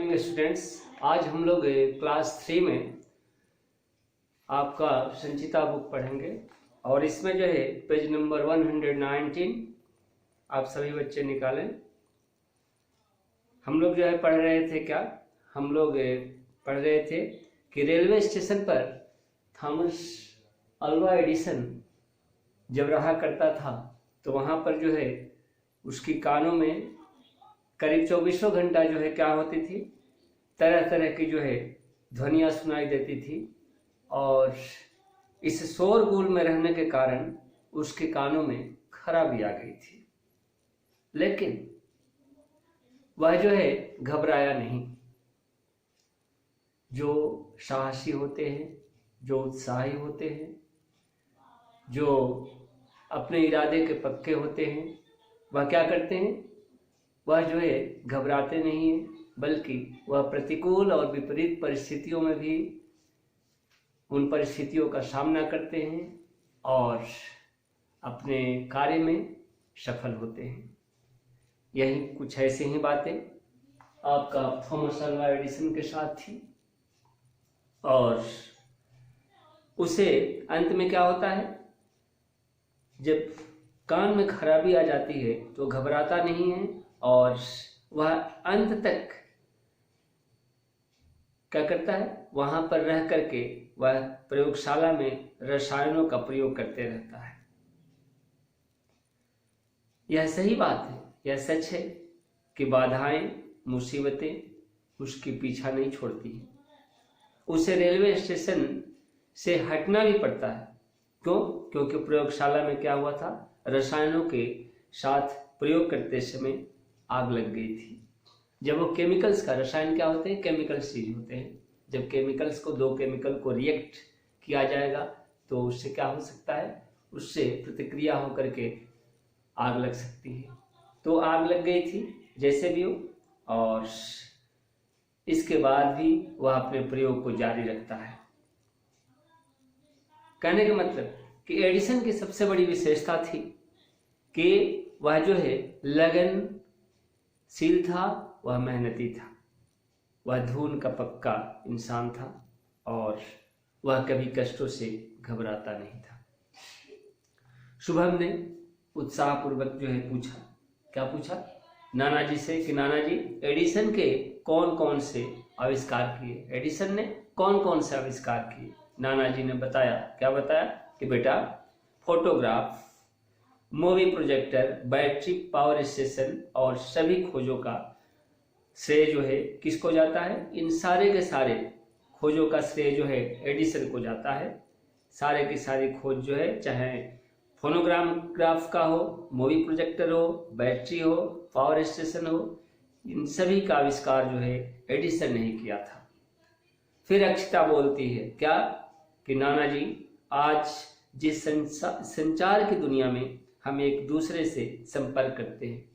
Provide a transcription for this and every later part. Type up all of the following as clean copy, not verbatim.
Morning students. आज हम लोग क्लास 3 में आपका संचिता बुक पढ़ेंगे और इसमें जो है पेज नंबर 119 आप सभी बच्चे निकालें। हम लोग जो है पढ़ रहे थे क्या, हम लोग पढ़ रहे थे कि रेलवे स्टेशन पर थॉमस अल्वा एडिसन जब रहा करता था तो वहाँ पर जो है उसकी कानों में करीब 24 घंटा जो है क्या होती थी, तरह तरह की जो है ध्वनियाँ सुनाई देती थी और इस शोरगुल में रहने के कारण उसके कानों में खराबी आ गई थी। लेकिन वह जो है घबराया नहीं। जो साहसी होते हैं, जो उत्साही होते हैं, जो अपने इरादे के पक्के होते हैं, वह क्या करते हैं, वह जो है घबराते नहीं हैं, बल्कि वह प्रतिकूल और विपरीत परिस्थितियों में भी उन परिस्थितियों का सामना करते हैं और अपने कार्य में सफल होते हैं। यही कुछ ऐसी ही बातें आपका थॉमस अल्वा एडिसन के साथ थी और उसे अंत में क्या होता है, जब कान में खराबी आ जाती है तो घबराता नहीं है और वह अंत तक क्या करता है, वहां पर रह करके वह प्रयोगशाला में रसायनों का प्रयोग करते रहता है। यह सही बात है, यह सच है कि बाधाएं, मुसीबतें उसकी पीछा नहीं छोड़ती हैं। उसे रेलवे स्टेशन से हटना भी पड़ता है। क्यों? क्योंकि प्रयोगशाला में क्या हुआ था, रसायनों के साथ प्रयोग करते समय आग लग गई थी। जब वो केमिकल्स का, रसायन क्या होते हैं, केमिकल्स चीज होते हैं। जब केमिकल्स को, दो केमिकल को रिएक्ट किया जाएगा तो उससे क्या हो सकता है, उससे प्रतिक्रिया होकर के आग लग सकती है। तो आग लग गई थी जैसे भी हो, और इसके बाद भी वह अपने प्रयोग को जारी रखता है। कहने का मतलब कि एडिसन की सबसे बड़ी विशेषता थी कि वह जो है लगनशील था, वह मेहनती था, वह धून का पक्का इंसान था और वह कभी कष्टों से घबराता नहीं था। शुभम ने उत्साहपूर्वक जो है पूछा, क्या पूछा, नाना जी से कि नाना जी, एडिसन के कौन कौन से आविष्कार किए, एडिसन ने कौन कौन से आविष्कार किए। नाना जी ने बताया, क्या बताया कि बेटा photograph, movie projector, battery, power station और सभी खोजों का श्रेय जो है किसको जाता है, इन सारे के सारे खोजों का श्रेय जो है एडिसन को जाता है। सारे की सारी खोज जो है, चाहे फोनोग्राफ का हो, मूवी प्रोजेक्टर हो, बैटरी हो, पावर स्टेशन हो, इन सभी का आविष्कार जो है एडिसन ने ही किया था। फिर अक्षिता बोलती है क्या, कि नाना जी, आज जिस संचार की दुनिया में हम एक दूसरे से संपर्क करते हैं,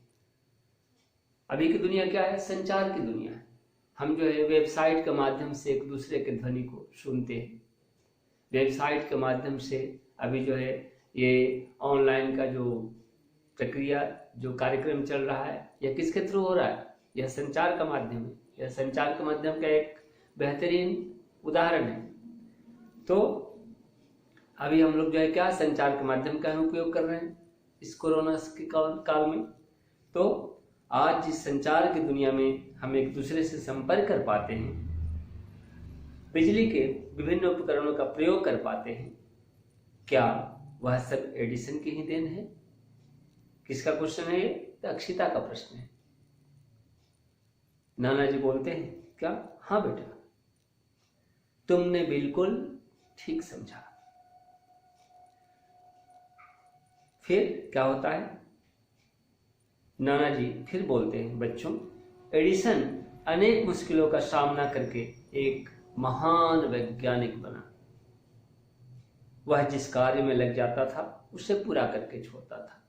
अभी की दुनिया क्या है, संचार की दुनिया है। हम जो है वेबसाइट के माध्यम से एक दूसरे के ध्वनि को सुनते हैं। वेबसाइट के माध्यम से अभी जो है ये ऑनलाइन का जो प्रक्रिया, जो कार्यक्रम चल रहा है, यह किसके थ्रू हो रहा है, यह संचार का माध्यम है। यह संचार के माध्यम का एक बेहतरीन उदाहरण है। तो अभी हम लोग जो है क्या, संचार के माध्यम का उपयोग कर रहे हैं इस कोरोना के काल में। तो आज जिस संचार की दुनिया में हम एक दूसरे से संपर्क कर पाते हैं, बिजली के विभिन्न उपकरणों का प्रयोग कर पाते हैं, क्या वह सब एडिसन की ही देन है? किसका क्वेश्चन है ये? तो अक्षिता का प्रश्न है। नाना जी बोलते हैं क्या, हाँ बेटा, तुमने बिल्कुल ठीक समझा। फिर क्या होता है, नाना जी फिर बोलते हैं, बच्चों, एडिसन अनेक मुश्किलों का सामना करके एक महान वैज्ञानिक बना। वह जिस कार्य में लग जाता था उसे पूरा करके छोड़ता था।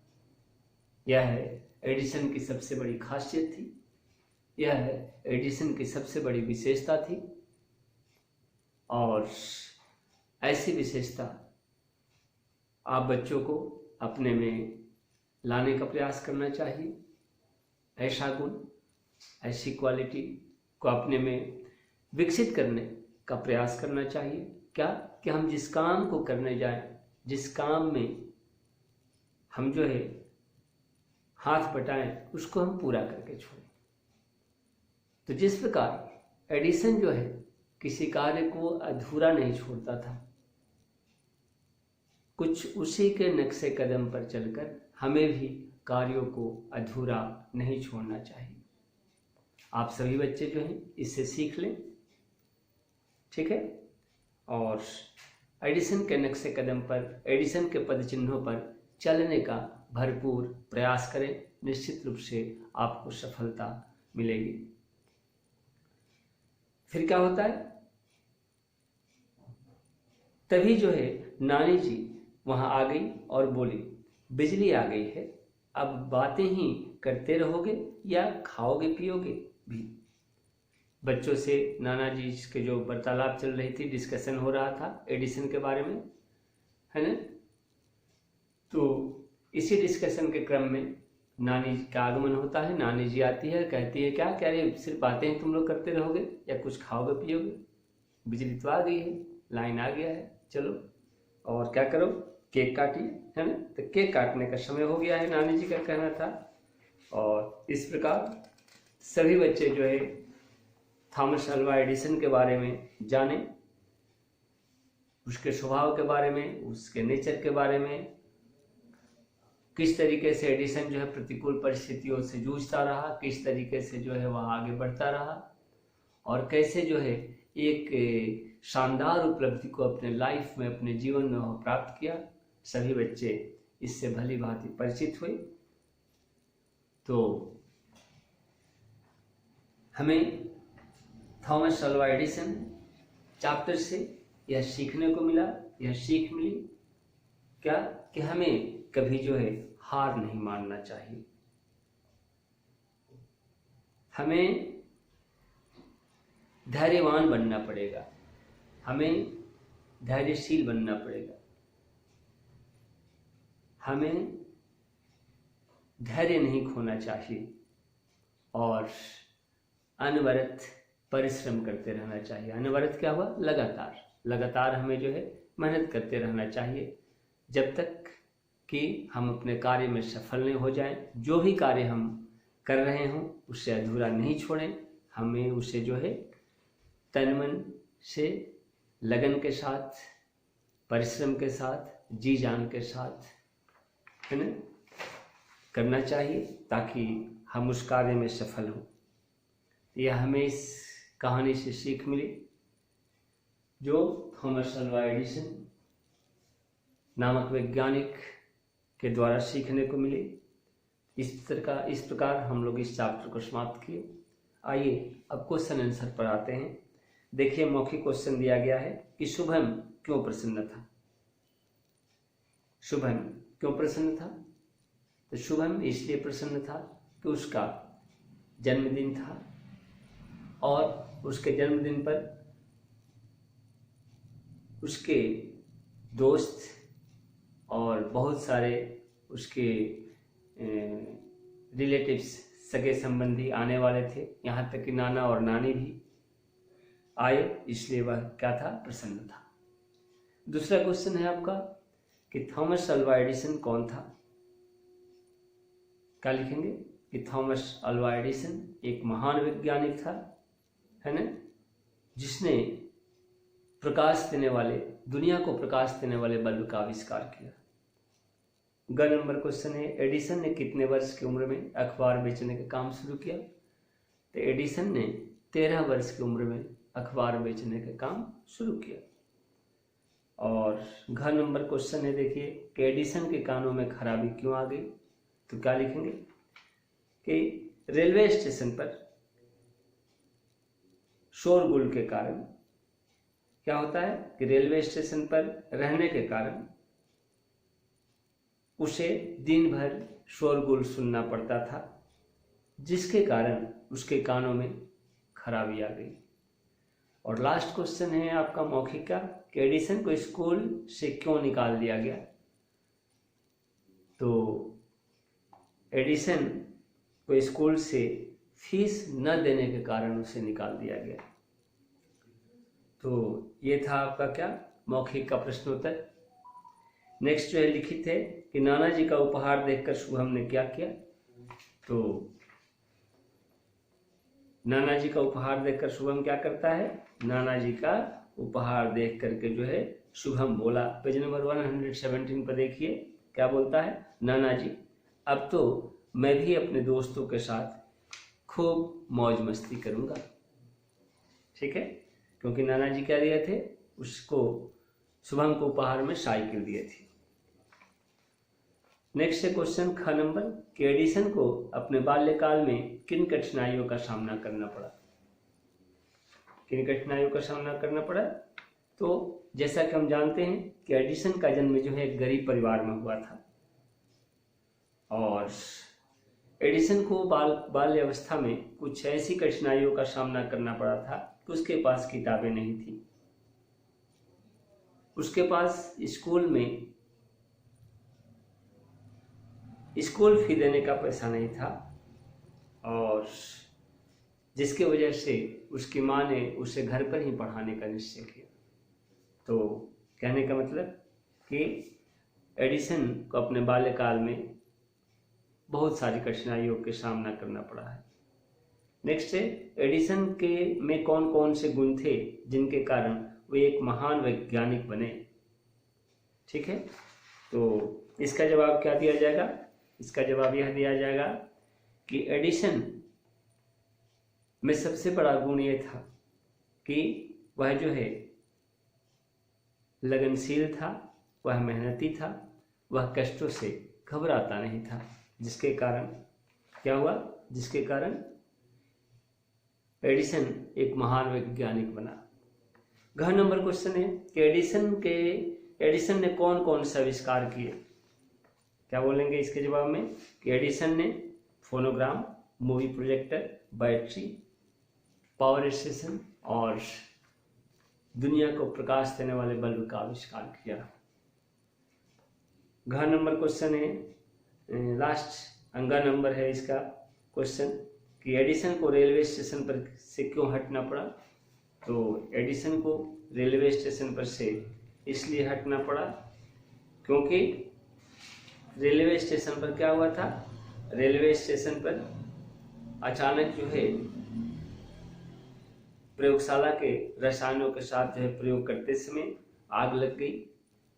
यह एडिसन की सबसे बड़ी खासियत थी, यह एडिसन की सबसे बड़ी विशेषता थी और ऐसी विशेषता आप बच्चों को अपने में लाने का प्रयास करना चाहिए। ऐसा गुण, ऐसी क्वालिटी को अपने में विकसित करने का प्रयास करना चाहिए। क्या कि हम जिस काम को करने जाएं, जिस काम में हम जो है हाथ बटाएं, उसको हम पूरा करके छोड़ें। तो जिस प्रकार एडिसन जो है किसी कार्य को अधूरा नहीं छोड़ता था, कुछ उसी के नक्शे कदम पर चलकर हमें भी कार्यों को अधूरा नहीं छोड़ना चाहिए। आप सभी बच्चे जो हैं इससे सीख लें, ठीक है। और एडिसन के नक्शे कदम पर, एडिसन के पद चिन्हों पर चलने का भरपूर प्रयास करें। निश्चित रूप से आपको सफलता मिलेगी। फिर क्या होता है, तभी जो है नानी जी वहां आ गई और बोली, बिजली आ गई है, अब बातें ही करते रहोगे या खाओगे पियोगे भी। बच्चों से नाना जी के जो वार्तालाप चल रही थी, डिस्कशन हो रहा था एडिसन के बारे में, है ना। तो इसी डिस्कशन के क्रम में नानी जी का आगमन होता है। नानी जी आती है, कहती है क्या कह रहे, सिर्फ बातें ही तुम लोग करते रहोगे या कुछ खाओगे पियोगे। बिजली तो आ गई है, लाइन आ गया है, चलो और क्या करो, केक काटिए, है ना। तो केक काटने का समय हो गया है, नानी जी का कहना था। और इस प्रकार सभी बच्चे जो है थॉमस अल्वा एडिसन के बारे में जाने, उसके स्वभाव के बारे में, उसके नेचर के बारे में, किस तरीके से एडिसन जो है प्रतिकूल परिस्थितियों से जूझता रहा, किस तरीके से जो है वह आगे बढ़ता रहा और कैसे जो है एक शानदार उपलब्धि को अपने लाइफ में, अपने जीवन में वह प्राप्त किया। सभी बच्चे इससे भली भांति परिचित हुए। तो हमें थॉमस अल्वा एडिसन चैप्टर से यह सीखने को मिला, यह सीख मिली क्या कि हमें कभी जो है हार नहीं मानना चाहिए, हमें धैर्यवान बनना पड़ेगा, हमें धैर्यशील बनना पड़ेगा, हमें धैर्य नहीं खोना चाहिए और अनवरत परिश्रम करते रहना चाहिए। अनवरत क्या हुआ, लगातार लगातार हमें जो है मेहनत करते रहना चाहिए जब तक कि हम अपने कार्य में सफल नहीं हो जाएं। जो भी कार्य हम कर रहे हों उसे अधूरा नहीं छोड़ें, हमें उसे जो है तन मन से, लगन के साथ, परिश्रम के साथ, जी जान के साथ, है ना, करना चाहिए ताकि हम उस कार्य में सफल हों। यह हमें इस कहानी से सीख मिली जो थॉमस अल्वा एडिसन नामक वैज्ञानिक के द्वारा सीखने को मिली। इस प्रकार हम लोग इस चैप्टर को समाप्त किए। आइए अब क्वेश्चन आंसर पर आते हैं। देखिए मौखिक क्वेश्चन दिया गया है कि शुभम क्यों प्रसन्न था। शुभम क्यों प्रसन्न था? तो शुभम इसलिए प्रसन्न था कि उसका जन्मदिन था और उसके जन्मदिन पर उसके दोस्त और बहुत सारे उसके रिलेटिव्स, सगे संबंधी आने वाले थे, यहाँ तक कि नाना और नानी भी आए, इसलिए वह क्या था, प्रसन्न था। दूसरा क्वेश्चन है आपका कि थॉमस अल्वा एडिसन कौन था। क्या लिखेंगे कि थॉमस अल्वा एडिसन एक महान वैज्ञानिक था, है ना, जिसने प्रकाश देने वाले, दुनिया को प्रकाश देने वाले बल्ब का आविष्कार किया। ग नंबर क्वेश्चन है एडिसन ने कितने वर्ष की उम्र में अखबार बेचने का काम शुरू किया। तो एडिसन ने 13 वर्ष की उम्र में अखबार बेचने का काम शुरू किया। और घ नंबर क्वेश्चन है, देखिए कि एडिसन के कानों में खराबी क्यों आ गई। तो क्या लिखेंगे कि रेलवे स्टेशन पर शोरगुल के कारण क्या होता है कि रेलवे स्टेशन पर रहने के कारण उसे दिन भर शोरगुल सुनना पड़ता था, जिसके कारण उसके कानों में खराबी आ गई। और लास्ट क्वेश्चन है आपका मौखिक का कि एडिसन को स्कूल से क्यों निकाल दिया गया। तो एडिसन को स्कूल से फीस न देने के कारण उसे निकाल दिया गया। तो ये था आपका क्या, मौखिक का प्रश्नोत्तर। नेक्स्ट जो है लिखित है कि नाना जी का उपहार देखकर शुभम ने क्या किया। तो नाना जी का उपहार देखकर शुभम क्या करता है, नाना जी का उपहार देख करके जो है शुभम बोला। पेज नंबर 117 पर देखिए क्या बोलता है, नाना जी अब तो मैं भी अपने दोस्तों के साथ खूब मौज मस्ती करूंगा। ठीक है, क्योंकि नाना जी क्या दिए थे उसको, शुभम को उपहार में साइकिल दिए थे। नेक्स्ट है क्वेश्चन ख नंबर कि एडिसन को अपने बाल्यकाल में किन कठिनाइयों का सामना करना पड़ा। किन कठिनाइयों का सामना करना पड़ा। तो जैसा कि हम जानते हैं कि एडिसन का जन्म जो है एक गरीब परिवार में हुआ था और एडिसन को बाल्य अवस्था में कुछ ऐसी कठिनाइयों का सामना करना पड़ा था कि उसके पास किताबें नहीं थी, उसके पास स्कूल फी देने का पैसा नहीं था और जिसकी वजह से उसकी माँ ने उसे घर पर ही पढ़ाने का निश्चय किया। तो कहने का मतलब कि एडिसन को अपने बाल्यकाल में बहुत सारी कठिनाइयों के सामना करना पड़ा है। नेक्स्ट है एडिसन के में कौन कौन से गुण थे जिनके कारण वे एक महान वैज्ञानिक बने। ठीक है, तो इसका जवाब क्या दिया जाएगा, इसका जवाब यह दिया जाएगा कि एडिसन में सबसे बड़ा गुण यह था कि वह जो है लगनशील था, वह मेहनती था, वह कष्टों से घबराता नहीं था, जिसके कारण क्या हुआ, जिसके कारण एडिसन एक महान वैज्ञानिक बना। घ नंबर क्वेश्चन है कि एडिसन ने कौन कौन से आविष्कार किए। क्या बोलेंगे इसके जवाब में कि एडिसन ने phonogram, movie projector, battery, power station और दुनिया को प्रकाश देने वाले बल्ब का आविष्कार किया। घ नंबर क्वेश्चन है, लास्ट अंगा नंबर है इसका क्वेश्चन कि एडिसन को रेलवे स्टेशन पर से क्यों हटना पड़ा। तो एडिसन को रेलवे स्टेशन पर से इसलिए हटना पड़ा क्योंकि रेलवे स्टेशन पर क्या हुआ था, रेलवे स्टेशन पर अचानक जो है प्रयोगशाला के रसायनों के साथ जो है प्रयोग करते समय आग लग गई,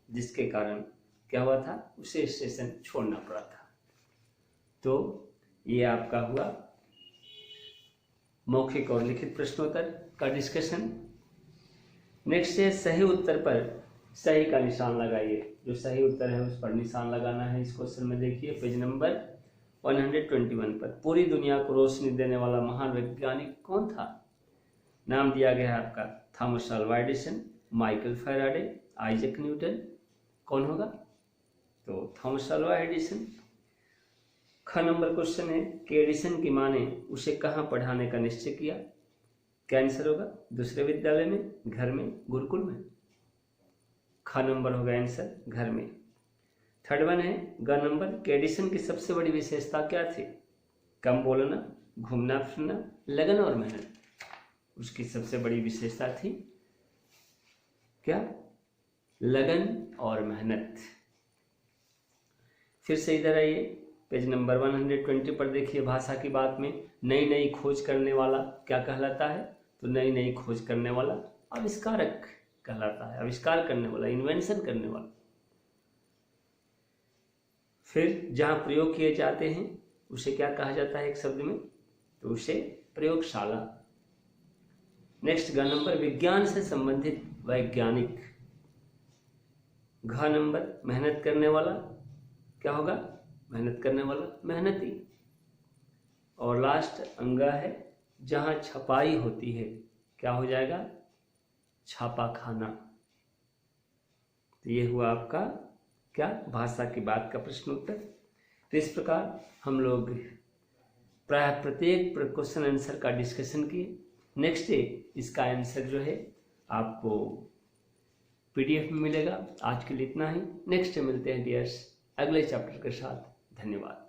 जिसके कारण क्या हुआ था, उसे स्टेशन छोड़ना पड़ा था। तो ये आपका हुआ मौखिक और लिखित प्रश्नोत्तर का डिस्कशन। नेक्स्ट है सही उत्तर पर सही का निशान लगाइए। जो सही उत्तर है उस पर निशान लगाना है। इस क्वेश्चन में देखिए पेज नंबर 121 पर पूरी दुनिया को रोशनी देने वाला महान वैज्ञानिक कौन था। नाम दिया गया है आपका Thomas Alva Edison, Michael Faraday, Isaac Newton. कौन होगा, तो थॉमस अल्वा एडिसन। ख नंबर क्वेश्चन है कि एडिसन की मां ने उसे कहाँ पढ़ाने का निश्चय किया। क्या आंसर होगा, दूसरे विद्यालय में, घर में, गुरुकुल में। ख नंबर होगा आंसर घर में। थर्ड वन है ग नंबर कि एडिसन की सबसे बड़ी विशेषता क्या थी। कम बोलना, घूमना फिरना, लगन और मेहनत। उसकी सबसे बड़ी विशेषता थी क्या, लगन और मेहनत। फिर से इधर आइए पेज नंबर 120 पर देखिए भाषा की बात में नई नई खोज करने वाला क्या कहलाता है। तो नई नई खोज करने वाला आविष्कारक कहलाता है, आविष्कार करने वाला, इन्वेंशन करने वाला। फिर जहाँ प्रयोग किए जाते हैं उसे क्या कहा जाता है एक शब्द में, तो उसे प्रयोगशाला। नेक्स्ट ग नंबर विज्ञान से संबंधित वैज्ञानिक। घ नंबर मेहनत करने वाला क्या होगा, मेहनत करने वाला, मेहनती। और लास्ट अंगा है जहां छपाई होती है, क्या हो जाएगा, छापा खाना। तो ये हुआ आपका क्या, भाषा की बात का प्रश्न उत्तर। तो इस प्रकार हम लोग प्राय प्रत्येक क्वेश्चन आंसर का डिस्कशन किए। नेक्स्ट डे इसका आंसर जो है आपको पीडीएफ में मिलेगा। आज के लिए इतना ही, नेक्स्ट डे मिलते हैं डियर्स अगले चैप्टर के साथ। धन्यवाद।